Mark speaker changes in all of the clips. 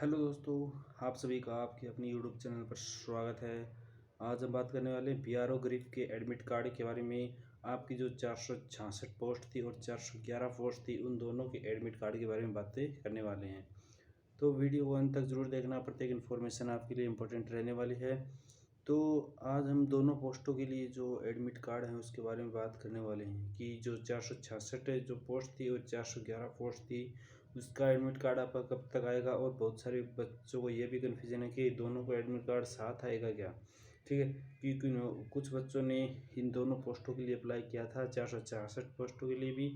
Speaker 1: Hello दोस्तों, आप सभी का आपके अपनी यूट्यूब चैनल पर स्वागत है। आज हम बात करने वाले हैं बीआरओ ग्रिप के एडमिट कार्ड के बारे में। आपकी जो 466 पोस्ट थी और 411 पोस्ट थी, उन दोनों के एडमिट कार्ड के बारे में बातें करने वाले हैं। तो वीडियो को अंत तक जरूर देखना, प्रत्येक इन्फॉर्मेशन आपके लिए इम्पोर्टेंट रहने वाली है। तो आज हम दोनों पोस्टों के लिए जो एडमिट कार्ड हैं उसके बारे में बात करने वाले हैं कि जो 466 जो पोस्ट थी और 411 पोस्ट थी, उसका एडमिट कार्ड आपका कब तक आएगा। और बहुत सारे बच्चों को ये भी कन्फ्यूजन है कि दोनों को एडमिट कार्ड साथ आएगा क्या। ठीक है, क्योंकि कुछ बच्चों ने इन दोनों पोस्टों के लिए अप्लाई किया था, 466 पोस्टों के लिए भी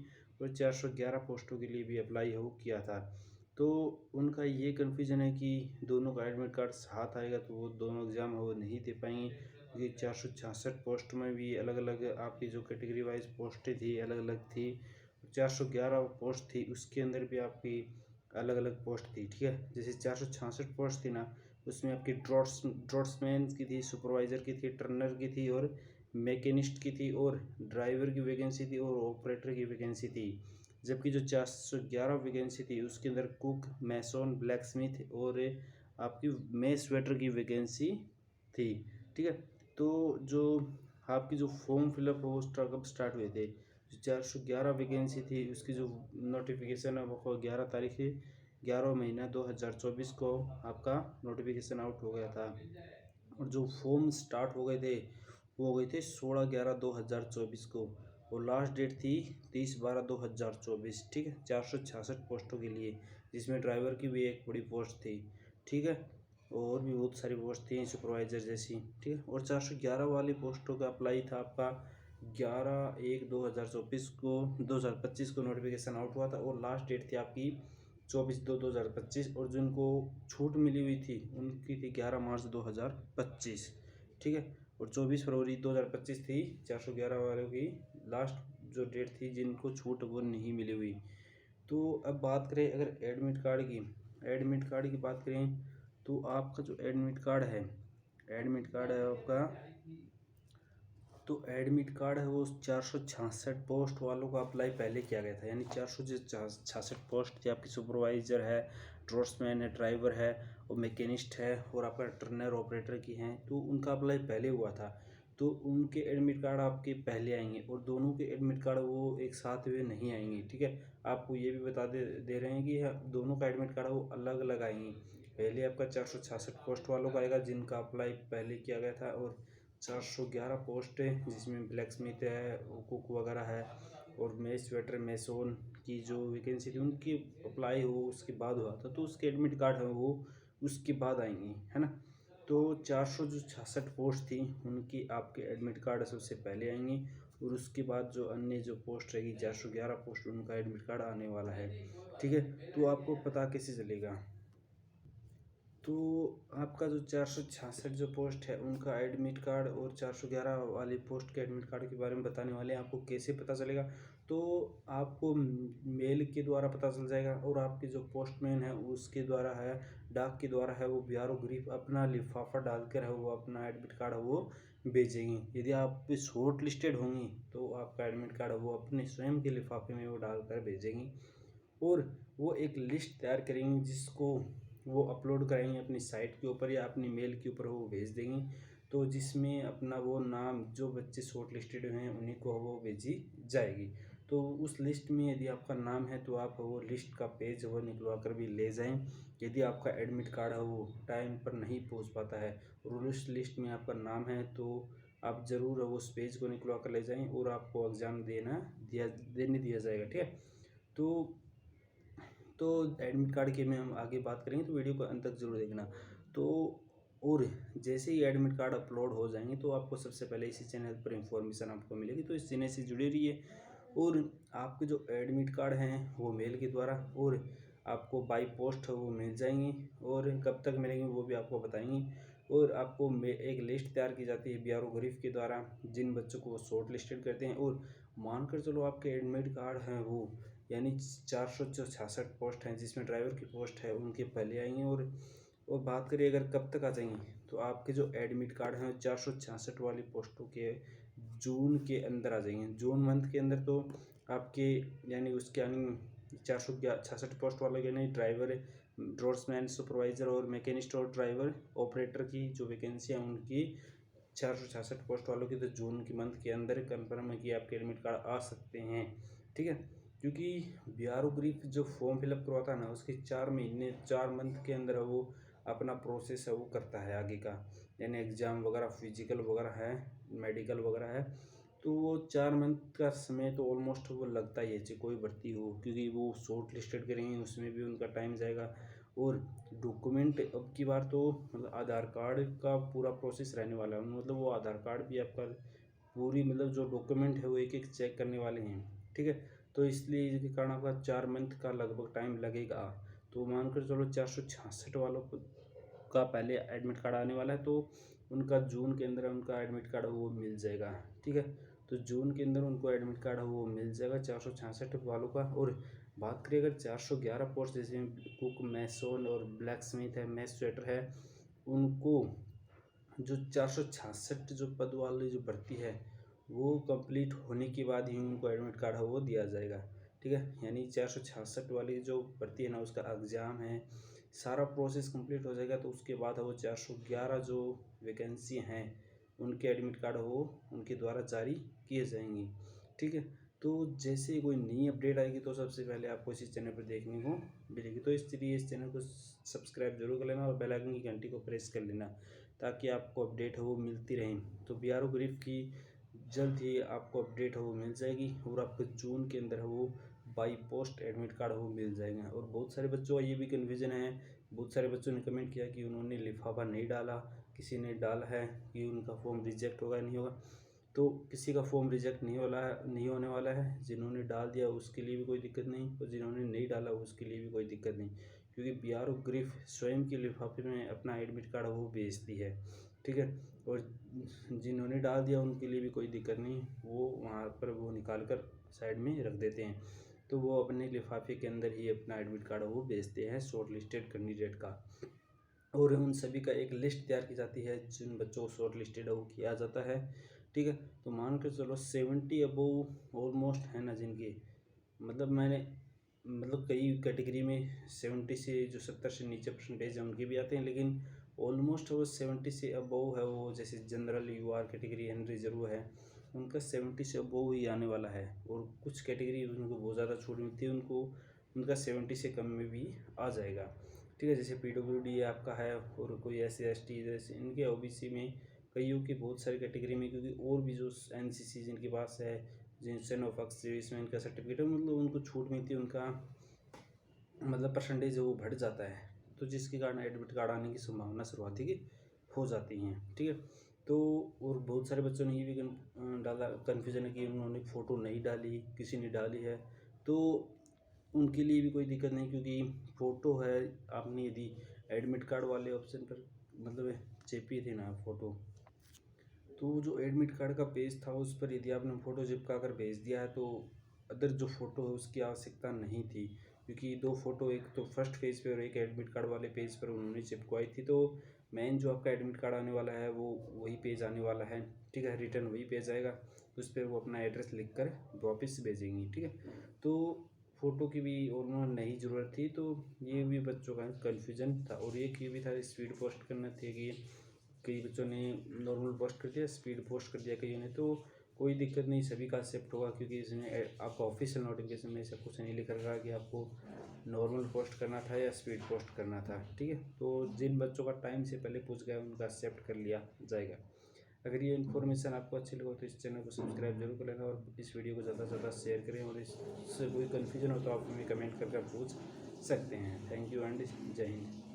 Speaker 1: और 411 पोस्टों के लिए भी अप्लाई हो किया था। तो उनका ये कन्फ्यूजन है कि दोनों का एडमिट कार्ड साथ आएगा तो वो दोनों एग्ज़ाम वो नहीं दे पाएंगे, क्योंकि 466 पोस्ट में भी अलग अलग आपकी जो कैटेगरी वाइज पोस्टें थी अलग अलग थी। 411 पोस्ट थी उसके अंदर भी आपकी अलग अलग पोस्ट थी। ठीक है, जैसे 466 पोस्ट थी ना, उसमें आपकी ड्रॉट्समैन की थी, सुपरवाइज़र की थी, टर्नर की थी और मैकेनिस्ट की थी और ड्राइवर की वैकेंसी थी और ऑपरेटर की वैकेंसी थी। जबकि जो 411 वैकेंसी थी उसके अंदर कुक, मैसन, ब्लैक स्मिथ और आपकी मेस वेटर की वैकेंसी थी। ठीक है, तो जो आपकी जो फॉर्म फिलअप हो कब स्टार्ट हुए थे, जो 411 वैकेंसी थी उसकी जो नोटिफिकेशन है वो 11 तारीख 11 महीना 2024 को आपका नोटिफिकेशन आउट हो गया था। और जो फॉर्म स्टार्ट हो गए थे वो हो गए थे 16/11/2024 को, और लास्ट डेट थी 30/12/2024। ठीक है, 466 पोस्टों के लिए, जिसमें ड्राइवर की भी एक बड़ी पोस्ट थी। ठीक है, और भी बहुत सारी पोस्ट थी सुपरवाइजर जैसी। ठीक है, और 411 वाली पोस्टों का अप्लाई था आपका 11/1/2024 को 2025 को नोटिफिकेशन आउट हुआ था, और लास्ट डेट थी आपकी 24/2/2025। और जिनको छूट मिली हुई थी उनकी थी 11 मार्च 2025। ठीक है, और 24 फरवरी 2025 थी 411 वालों की लास्ट जो डेट थी जिनको छूट वो नहीं मिली हुई। तो अब बात करें अगर एडमिट कार्ड की बात करें, तो आपका जो एडमिट कार्ड है आपका, तो एडमिट कार्ड है वो 466 पोस्ट वालों का अप्लाई पहले किया गया था। यानी 466 पोस्ट थी आपकी, सुपरवाइजर है, ड्रॉट्समैन है, ड्राइवर है और मैकेनिस्ट है और आपका टर्नर ऑपरेटर की हैं, तो उनका अप्लाई पहले हुआ था। तो उनके एडमिट कार्ड आपके पहले आएंगे और दोनों के एडमिट कार्ड वो एक साथ वे नहीं आएंगे। ठीक है, आपको ये भी बता दे रहे हैं कि दोनों का एडमिट कार्ड वो अलग अलग आएंगे। पहले आपका 466 पोस्ट वालों का आएगा जिनका अप्लाई पहले किया गया था, और 411 पोस्ट है जिसमें ब्लैक स्मिथ है, कुक वगैरह है और मेस वेटर मेसोन की जो वैकेंसी थी उनकी अप्लाई हो उसके बाद हुआ था, तो उसके एडमिट कार्ड है वो उसके बाद आएंगे, है ना। तो 466 पोस्ट थी उनकी आपके एडमिट कार्ड सबसे पहले आएंगे, और उसके बाद जो अन्य जो पोस्ट रहेगी 411 पोस्ट उनका एडमिट कार्ड आने वाला है। ठीक है, तो आपको पता कैसे चलेगा। तो आपका जो 466 जो पोस्ट है उनका एडमिट कार्ड और 411 वाली पोस्ट के एडमिट कार्ड के बारे में बताने वाले हैं। आपको कैसे पता चलेगा, तो आपको मेल के द्वारा पता चल जाएगा, और आपके जो पोस्टमैन है उसके द्वारा है, डाक के द्वारा है, वो बीआरओ ग्रिप अपना लिफाफा डालकर है वो अपना एडमिट कार्ड है वो भेजेंगे। यदि आप शॉर्ट लिस्टेड होंगी तो आपका एडमिट कार्ड है वो अपने स्वयं के लिफाफे में वो डालकर भेजेंगी, और वो एक लिस्ट तैयार करेंगे जिसको वो अपलोड कराएंगे अपनी साइट के ऊपर या अपनी मेल के ऊपर वो भेज देंगे। तो जिसमें अपना वो नाम जो बच्चे शॉर्ट लिस्टेड हैं उन्हीं को वो भेजी जाएगी। तो उस लिस्ट में यदि आपका नाम है तो आप वो लिस्ट का पेज वो निकलवा कर भी ले जाएं। यदि आपका एडमिट कार्ड है वो टाइम पर नहीं पहुंच पाता है और उस लिस्ट में आपका नाम है, तो आप ज़रूर उस पेज को निकलवा कर ले जाएं और आपको एग्ज़ाम देने दिया जाएगा। ठीक है, तो एडमिट कार्ड की में हम आगे बात करेंगे, तो वीडियो को अंत तक जरूर देखना। तो और जैसे ही एडमिट कार्ड अपलोड हो जाएंगे तो आपको सबसे पहले इसी चैनल पर इंफॉर्मेशन आपको मिलेगी, तो इस चैनल से जुड़े रहिए। और आपके जो एडमिट कार्ड हैं वो मेल के द्वारा और आपको बाई पोस्ट वो मिल जाएंगे, और कब तक मिलेंगे वो भी आपको बताएंगे। और आपको एक लिस्ट तैयार की जाती है बीआरओ ग्रिफ के द्वारा जिन बच्चों को वो शॉर्ट लिस्टेड करते हैं, और मानकर चलो आपके एडमिट कार्ड हैं वो यानी 466 पोस्ट हैं जिसमें ड्राइवर की पोस्ट है उनके पहले आएंगे। और बात करिए अगर कब तक आ जाएंगे, तो आपके जो एडमिट कार्ड हैं 466 वाली पोस्टों के जून के अंदर आ जाएंगे। जून मंथ के अंदर तो आपके यानी उसके यानी 466 पोस्ट वाले यानी ड्राइवर ड्रॉर्समैन, सुपरवाइज़र और मैकेनिस्ट और ड्राइवर ऑपरेटर की जो वैकेंसी है उनकी 466 पोस्ट वालों की तो जून की मंथ के अंदर कन्फर्म है कि आपके एडमिट कार्ड आ सकते हैं। ठीक है, क्योंकि बिहार ग्रीफ जो फॉर्म फिलअप करवाता है ना उसके 4 मंथ के अंदर वो अपना प्रोसेस है वो करता है आगे का, यानी एग्ज़ाम वगैरह, फिजिकल वगैरह है, मेडिकल वगैरह है, तो वो 4 मंथ का समय तो ऑलमोस्ट वो लगता ही है चाहे कोई भर्ती हो, क्योंकि वो शॉर्ट लिस्टेड करेंगे उसमें भी उनका टाइम जाएगा। और डॉक्यूमेंट अब की बार तो मतलब आधार कार्ड का पूरा प्रोसेस रहने वाला है, मतलब वो आधार कार्ड भी आपका पूरी मतलब जो डॉक्यूमेंट है वो एक एक चेक करने वाले हैं। ठीक है, तो इसलिए इसके कारण आपका 4 मंथ का लगभग टाइम लगेगा। तो मानकर चलो 466 वालों का पहले एडमिट कार्ड आने वाला है, तो उनका जून के अंदर उनका एडमिट कार्ड वो मिल जाएगा। ठीक है, तो जून के अंदर उनको एडमिट कार्ड वो मिल जाएगा 466 वालों का। और बात करें अगर 411 पोस्ट जैसे कुक, मैसन और ब्लैक स्मिथ है, मैस स्वेटर है, उनको जो 466 जो पद वाली जो भर्ती है वो कंप्लीट होने के बाद ही उनको एडमिट कार्ड है वो दिया जाएगा। ठीक है, यानी 466 वाली जो भर्ती है ना उसका एग्ज़ाम है, सारा प्रोसेस कंप्लीट हो जाएगा, तो उसके बाद वो 411 जो वैकेंसी हैं उनके एडमिट कार्ड वो उनके द्वारा जारी किए जाएंगे। ठीक है, तो जैसे ही कोई नई अपडेट आएगी तो सबसे पहले आपको इसी चैनल पर देखने को मिलेगी। तो इसलिए इस चैनल को सब्सक्राइब जरूर कर लेना और बेल आइकन की घंटी को प्रेस कर लेना ताकि आपको अपडेट है वो मिलती रहे। तो बीआरओ ग्रीफ की जल्द ही आपको अपडेट है वो मिल जाएगी और आपको जून के अंदर है वो बाई पोस्ट एडमिट कार्ड वो मिल जाएगा। और बहुत सारे बच्चों का ये भी कन्फ्यूजन है, बहुत सारे बच्चों ने कमेंट किया कि उन्होंने लिफाफा नहीं डाला, किसी ने डाला है कि उनका फॉर्म रिजेक्ट होगा नहीं होगा। तो किसी का फॉर्म रिजेक्ट नहीं होने वाला है, जिन्होंने डाल दिया उसके लिए भी कोई दिक्कत नहीं और जिन्होंने नहीं डाला उसके लिए भी कोई दिक्कत नहीं, क्योंकि बीआरओ ग्रीफ स्वयं के लिफाफे में अपना एडमिट कार्ड वो भेजती है। ठीक है, और जिन्होंने डाल दिया उनके लिए भी कोई दिक्कत नहीं, वो वहाँ पर वो निकाल कर साइड में रख देते हैं, तो वो अपने लिफाफे के अंदर ही अपना एडमिट कार्ड वो भेजते हैं शॉर्ट लिस्टेड कैंडिडेट का। और उन सभी का एक लिस्ट तैयार की जाती है जिन बच्चों को शॉर्ट लिस्टेड वो किया जाता है। ठीक है, तो मान कर चलो 70 अबोव ऑलमोस्ट है ना जिनके मतलब कई कैटेगरी में 70 से जो 70 से नीचे परसेंटेज है उनके भी आते हैं, लेकिन ऑलमोस्ट वो 70 से अबोव है वो, जैसे general UR category and reserve है उनका 70 से अबोव ही आने वाला है। और कुछ कैटेगरी उनको बहुत ज़्यादा छूट मिलती है, उनको उनका 70 से कम में भी आ जाएगा। ठीक है, जैसे पीडब्ल्यूडी आपका है और कोई SC ST जैसे इनके ओबीसी में कईयों की बहुत सारी कैटेगरी में, क्योंकि और भी जो एनसीसी जिनके पास है, जिन सेनोफॉक्स में इनका सर्टिफिकेट है, मतलब उनको छूट मिलती है, उनका मतलब परसेंटेज वो बढ़ जाता है, तो जिसके कारण एडमिट कार्ड आने की संभावना शुरुआती की हो जाती हैं। ठीक है, तो और बहुत सारे बच्चों ने ये भी डाला कन्फ्यूजन है कि उन्होंने फ़ोटो नहीं डाली, किसी ने डाली है, तो उनके लिए भी कोई दिक्कत नहीं, क्योंकि फ़ोटो है आपने यदि एडमिट कार्ड वाले ऑप्शन पर मतलब चेपी थी ना फ़ोटो, तो जो एडमिट कार्ड का पेज था उस पर यदि आपने फ़ोटो चिपका कर भेज दिया है तो अदर जो फ़ोटो है उसकी आवश्यकता नहीं थी, क्योंकि 2 फ़ोटो एक तो फर्स्ट पेज पे और एक एडमिट कार्ड वाले पेज पर उन्होंने चिपकवाई थी। तो मेन जो आपका एडमिट कार्ड आने वाला है वो वही पेज आने वाला है। ठीक है, रिटर्न वही पेज आएगा, उस पर वो अपना एड्रेस लिख कर वापस भेजेंगी। ठीक है, तो फ़ोटो की भी उन्होंने नहीं ज़रूरत थी, तो ये भी बच्चों का कन्फ्यूजन था। और एक ये भी था स्पीड पोस्ट करना थी कि कई बच्चों ने नॉर्मल पोस्ट कर दिया, स्पीड पोस्ट कर दिया कईयों ने, तो कोई दिक्कत नहीं, सभी का एक्सेप्ट होगा, क्योंकि इसने आपका ऑफिशियल नोटिफिकेशन में ऐसा कुछ नहीं लिखा रहा कि आपको नॉर्मल पोस्ट करना था या स्पीड पोस्ट करना था। ठीक है, तो जिन बच्चों का टाइम से पहले पूछ गया उनका एक्सेप्ट कर लिया जाएगा। अगर ये इन्फॉर्मेशन आपको अच्छी लगे तो इस चैनल को सब्सक्राइब जरूर कर लेना और इस वीडियो को ज़्यादा से ज़्यादा शेयर करें, और इससे कोई कन्फ्यूजन हो तो आप हमें कमेंट करके पूछ सकते हैं। थैंक यू एंड जय हिंद।